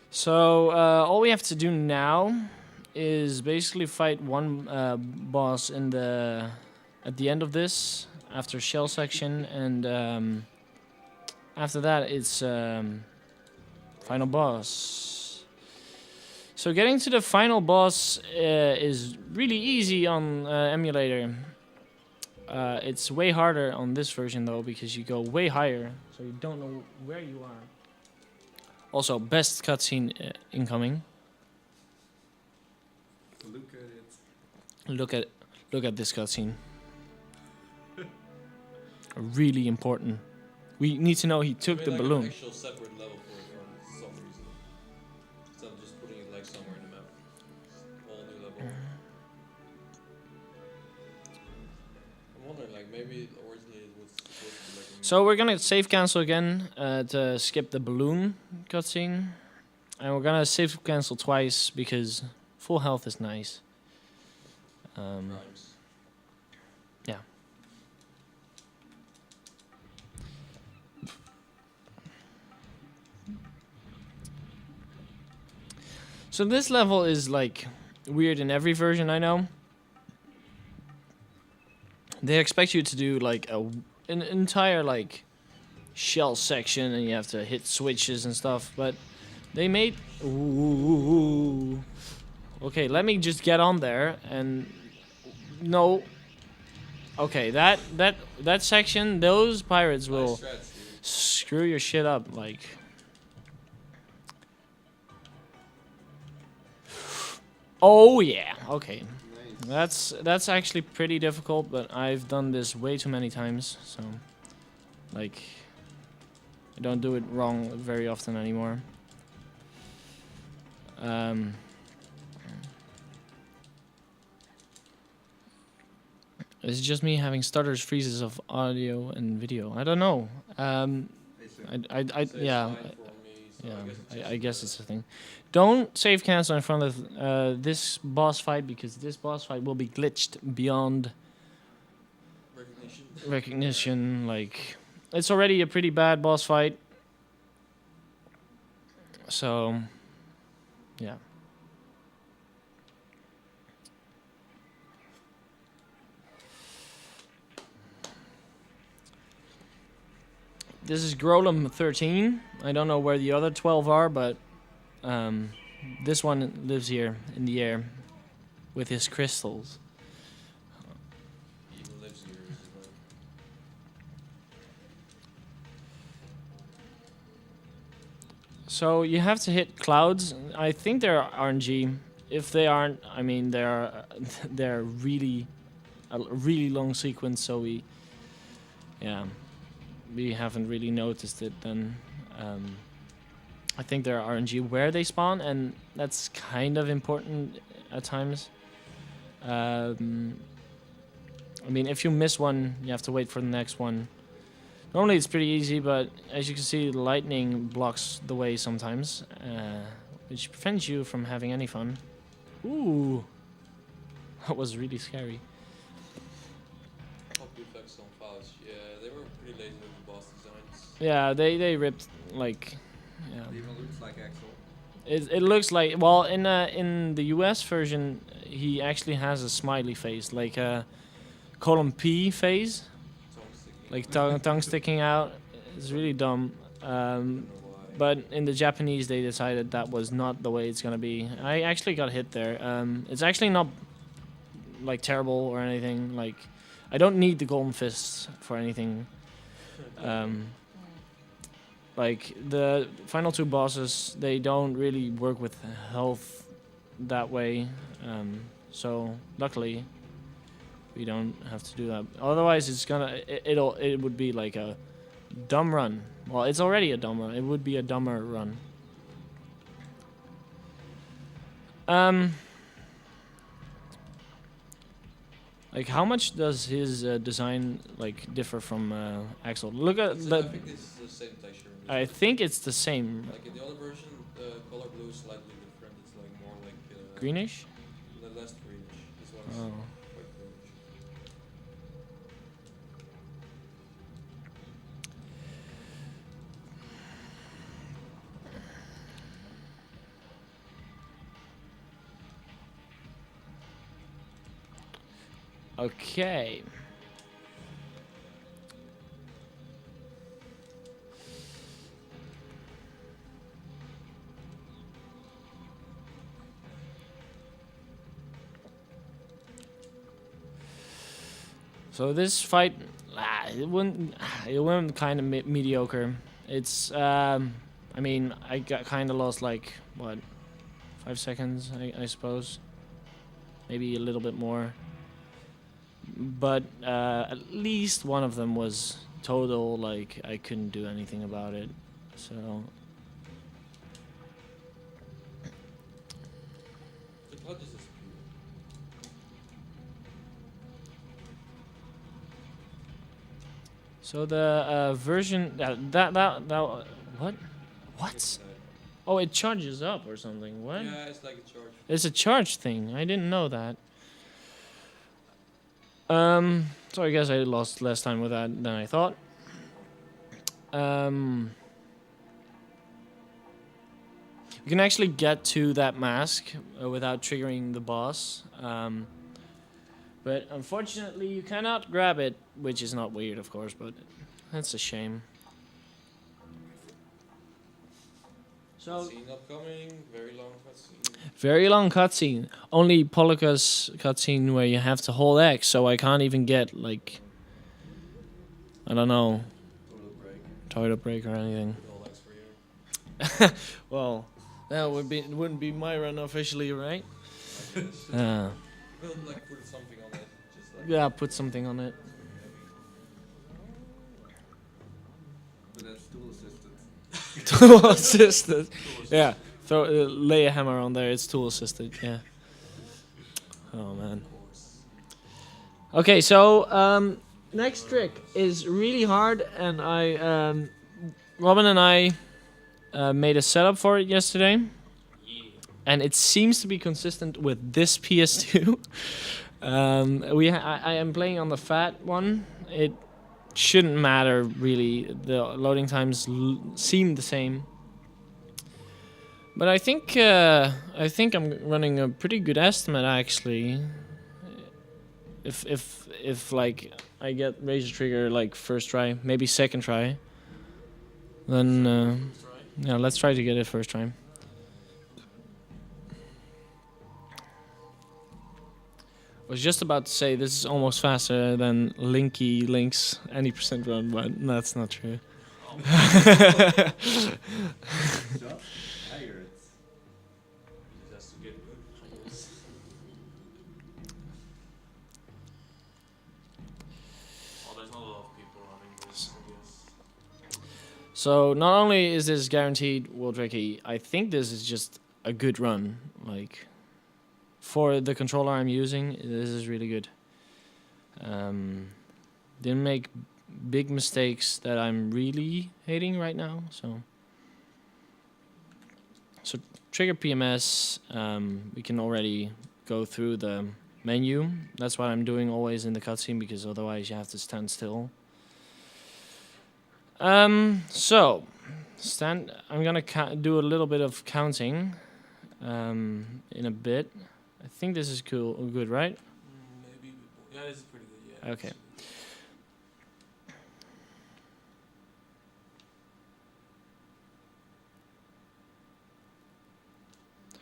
So all we have to do now is basically fight one boss at the end of this after shell section, and after that it's final boss. So getting to the final boss is really easy on emulator. It's way harder on this version though because you go way higher, so you don't know where you are. Also, best cutscene incoming. Look at it. Look at this cutscene. Really important. We need to know he took the Like balloon. An actual separate level for it for some reason. Instead of just putting it like somewhere in the map. Whole new level. I'm wondering, like maybe originally it was supposed to be like. So we're gonna save cancel again to skip the balloon cutscene, and we're gonna save cancel twice because full health is nice. Rhymes. Yeah. So this level is like weird in every version I know. They expect you to do like an entire like shell section and you have to hit switches and stuff, but they made ooh. Okay, let me just get on there and no. Okay, that section, those pirates will Nice strats, dude. screw your shit up like. Oh yeah, okay. Nice. That's actually pretty difficult, but I've done this way too many times, so like I don't do it wrong very often anymore. It's just me having stutters, freezes of audio and video. I don't know. So Yeah. it's fine for me, so Yeah, I guess it's a thing. Don't save cancel in front of this boss fight because this boss fight will be glitched beyond recognition. Like, it's already a pretty bad boss fight. So, yeah. This is Grolem 13. I don't know where the other 12 are, but this one lives here in the air with his crystals. He even lives here. Like, So you have to hit clouds. I think they're RNG. If they aren't, I mean they're really a really long sequence. So we haven't really noticed it. Then I think they're RNG where they spawn, and that's kind of important at times. I mean, if you miss one, you have to wait for the next one. Normally it's pretty easy, but as you can see, the lightning blocks the way sometimes, which prevents you from having any fun. Ooh, that was really scary. Hop effects on files. Yeah, they were pretty lazy with the boss designs. Yeah, they ripped like, yeah. It even looks like Axel. It looks like, well, in the US version, he actually has a smiley face, like a column P face, Tongue sticking. like tongue sticking out. It's really dumb. I don't know why. But in the Japanese, they decided that was not the way it's gonna be. I actually got hit there. It's actually not like terrible or anything. Like, I don't need the golden fists for anything. Like the final two bosses, they don't really work with health that way. So luckily, we don't have to do that. Otherwise, it's gonna it would be like a dumb run. Well, it's already a dumb run. It would be a dumber run. Like, how much does his design like differ from Axel? Look at I the. think this is the same texture. in this I version. think it's the same. Like in the other version, the color blue is slightly different. It's like more like Greenish. less greenish. This one's Oh. quite greenish. Okay. So this fight, it went kind of mediocre. It's, I mean, I got kind of lost like what, 5 seconds, I suppose, maybe a little bit more. But at least one of them was total, like I couldn't do anything about it. So The clutch is just pure. so the version that what? Oh, it charges up or something. What? Yeah, it's like a charge. It's a charge thing. I didn't know that. So I guess I lost less time with that than I thought. You can actually get to that mask without triggering the boss. But unfortunately, you cannot grab it, which is not weird, of course, but that's a shame. So Cutscene upcoming, very long cutscene. very long cutscene. Only Polika's cutscene where you have to hold X, so I can't even get like, I don't know, toilet break or anything. All X for you. Well, that wouldn't be my run officially, right? We'll like put something on it, just like Yeah, put something on it. But that's tool assisted. Tool assisted. Yeah, lay a hammer on there. It's tool assisted. Yeah. Oh man. Okay, so next trick is really hard, and Robin and I made a setup for it yesterday, and it seems to be consistent with this PS2. I am playing on the fat one. It shouldn't matter really. The loading times seem the same. But I think I'm running a pretty good estimate actually. If like I get Razor Trigger like first try, maybe second try, then yeah, let's try to get it first try. I was just about to say this is almost faster than Link's any percent run, but that's not true. Shot tired. it has to get good. Well, there's not a lot of people running this, I guess. So not only is this guaranteed world record, I think this is just a good run. Like for the controller I'm using, this is really good. Didn't make big mistakes that I'm really hating right now. So trigger PMS, we can already go through the menu. That's what I'm doing always in the cutscene, because otherwise you have to stand still. So I'm gonna do a little bit of counting in a bit. I think this is good, right? Maybe. Yeah, this is pretty good. Yeah. Okay.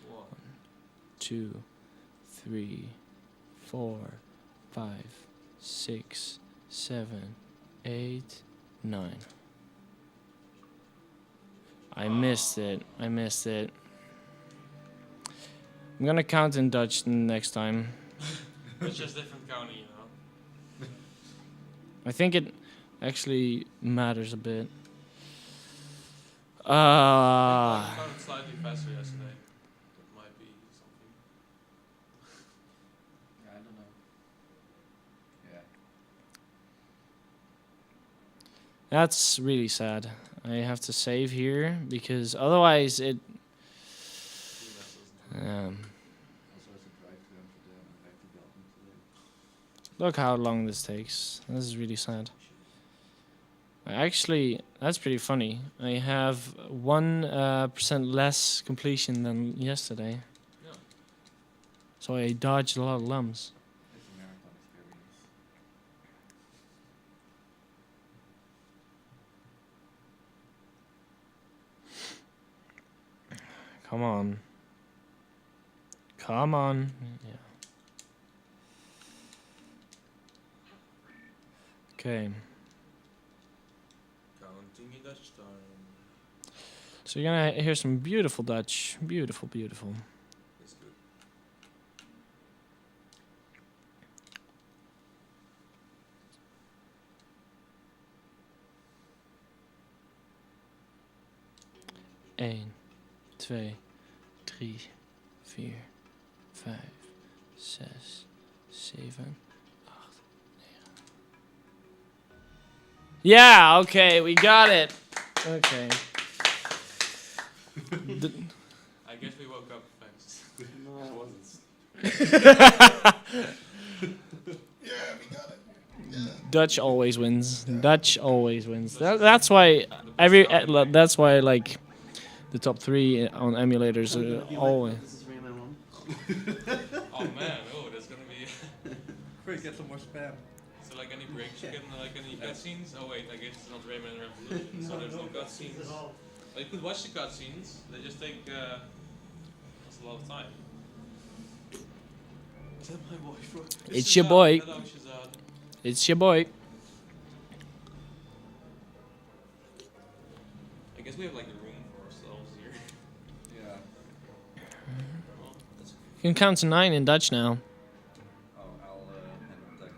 One. 2, 3, 4, 5, 6, 7, 8, 9. I missed it. I'm gonna count in Dutch next time. It's just different counting, you know. I think it actually matters a bit. I found it slightly faster yesterday. That might be something. I don't know. Yeah. That's really sad. I have to save here because otherwise it. Look how long this takes. This is really sad. Actually, that's pretty funny. I have 1% less completion than yesterday. Yeah. So I dodged a lot of lumps. It's a marathon experience. Come on. Come on. Yeah. Okay. Counting in Dutch time. So you're gonna hear some beautiful Dutch. Beautiful, beautiful. That's good. Eén, 2, 3, 4, 5, 6, 7, 8, 9. Yeah, okay, we got it. Okay. I guess we woke up fast. No, I wasn't. Dutch always wins. Dutch always wins. That's why that's why like the top 3 on emulators are always. This is Rayman 1. Oh man, oh, that's gonna be. Quick, get some more spam. So like any breaks you can, like any cutscenes? Oh wait, I guess it's not Rayman Revolution, so there's no cutscenes. But you could watch the cutscenes, they just take that's a lot of time. Is that my boy? It's your boy. Hello, Shazad. It's your boy. I guess we have like a room for ourselves here. Yeah. Well, that's okay. You can count to 9 in Dutch now. Oh, I'll handle that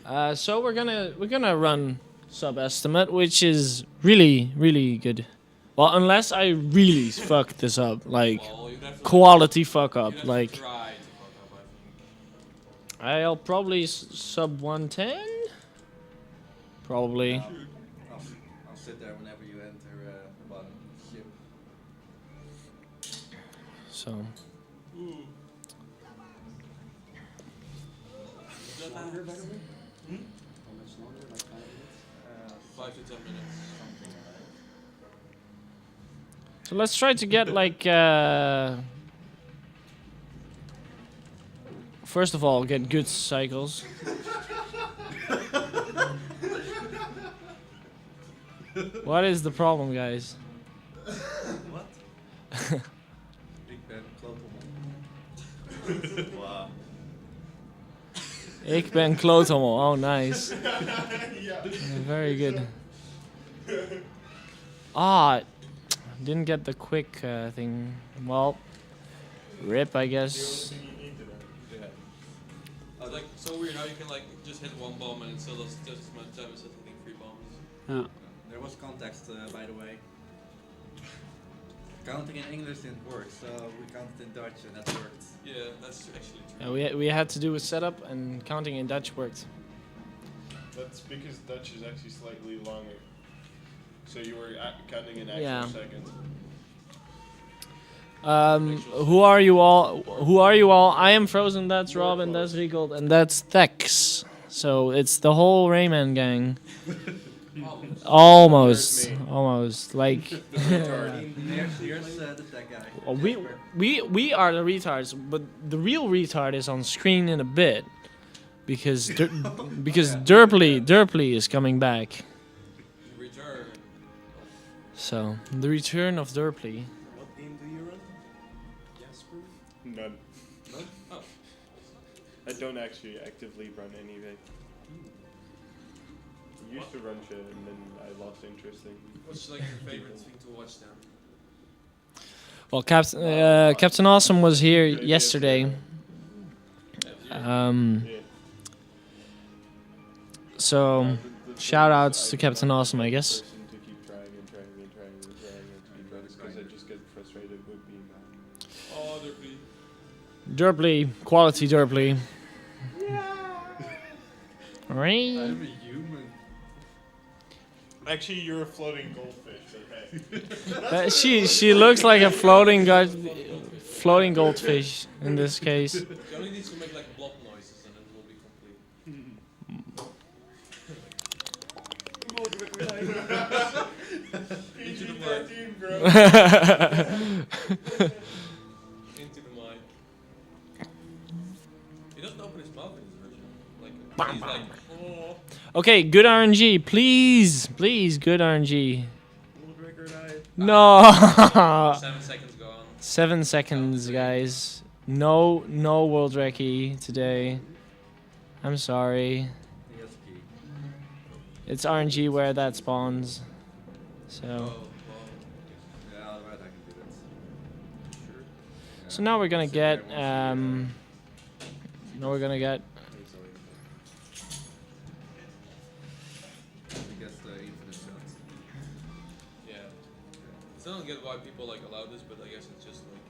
apparently. So we're gonna run sub-estimate, which is really good. Well, unless I really fuck this up, like Well, you'd have to quality fuck you'd up, have to like try to fuck up, I think. I'll probably sub 110. Probably. I'll sit there whenever you enter the bottom ship. So Longer, by the way? How much longer? Like 5 minutes? 5 to 10 minutes. Something like that. so let's try to get like first of all get good cycles. What is the problem, guys? What? Big Ben Klotelman. Wow. Ik ben kloothommel. Oh, nice. Very good. Ah, didn't get the quick thing. Well, rip, I guess. Yeah. It's like so weird how you can like just hit one bomb and it still does just as much damage as hitting 3 bombs. Yeah. There was context, by the way. Counting in English didn't work, so we counted in Dutch and that worked. Yeah, that's actually true. Yeah, we had to do a setup, and counting in Dutch worked. That's because Dutch is actually slightly longer. So you were counting in actual Yeah. seconds. Who are you all? Who are you all? I am Frozen. That's Robin. That's Rigold, and that's Thex. So it's the whole Rayman gang. Almost. Like Here's the tech guy. well, we are the retards, but the real retard is on screen in a bit, because Derply is coming back. Return. So the return of Derply. What game do you run? Jasper? None. No? Oh. I don't actually actively run anything. I used to run shit and then I lost interest in. What's like your favorite thing to watch then? Well, Captain Awesome was here yesterday. Yeah. So shout outs to Captain Awesome, I guess. To keep trying and because I just get frustrated with being bad. Oh, Derpy. Derply, quality Derply. Right. I'm a human. Actually, you're a floating goldfish. Okay. She looks like a floating goldfish in this case. You only need to make like blob noises and it will be complete. PG-13, bro. Into the mic. He doesn't open his mouth in this version. Like, he's like, oh. Okay, good RNG, please, good RNG. World record high. No. 7 seconds gone. 7 seconds, guys. No world recce today. I'm sorry. BSG. It's RNG where that spawns. Oh, So. well, Yeah, alright, I can do that. sure. Yeah. So now we're gonna Sit there get once now we're gonna get he gets the infinite shots. yeah. I still don't get why people like allow this, but I guess it's just like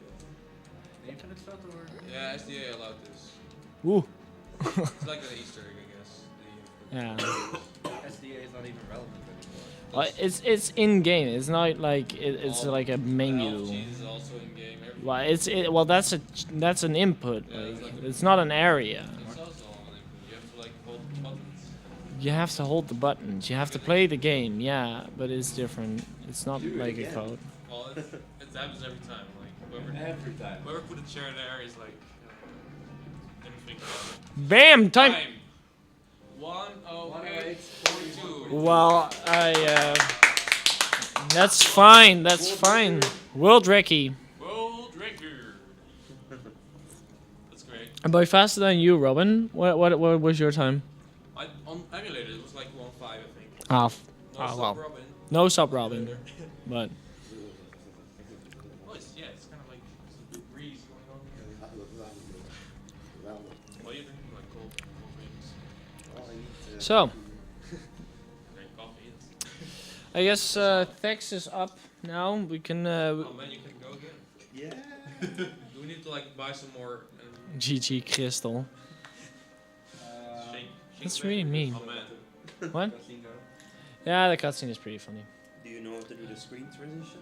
The infinite shot or? yeah, SDA allowed this. woo. It's like an Easter egg, I guess. Yeah. SDA is not even relevant anymore. Well, it's in game. It's not like it's All- like a menu. LG is also in game. Everything. Well, that's an input. Yeah, Like, it's like a- it's not an area. It's also on input. You have to like hold the buttons. You have to hold the buttons. You have to play the game. Yeah, but it's different. It's not Do it like a again. code. Well, it happens every time. Like Every time. whoever put a chair there is like didn't think about it. Bam! Time. 1:08:42. Well, that's fine. That's fine. World Recky. World record. That's great. I'm by faster than you, Robin. What was your time? On emulator it was like 1:05, I think. Ah, No well. sub Robin. No sub Robin, but Oh, yeah, it's kind of like there's a good breeze going on here. What are you drinking? Like cold drinks? so Drink coffee. I guess Thex is up now. We can Oh man, you can go again. Yeah. Do we need to like buy some more? GG Crystal. Shake That's bag? really mean. Oh man. What? Casino. Yeah, the cutscene is pretty funny. Do you know how to do the screen transition?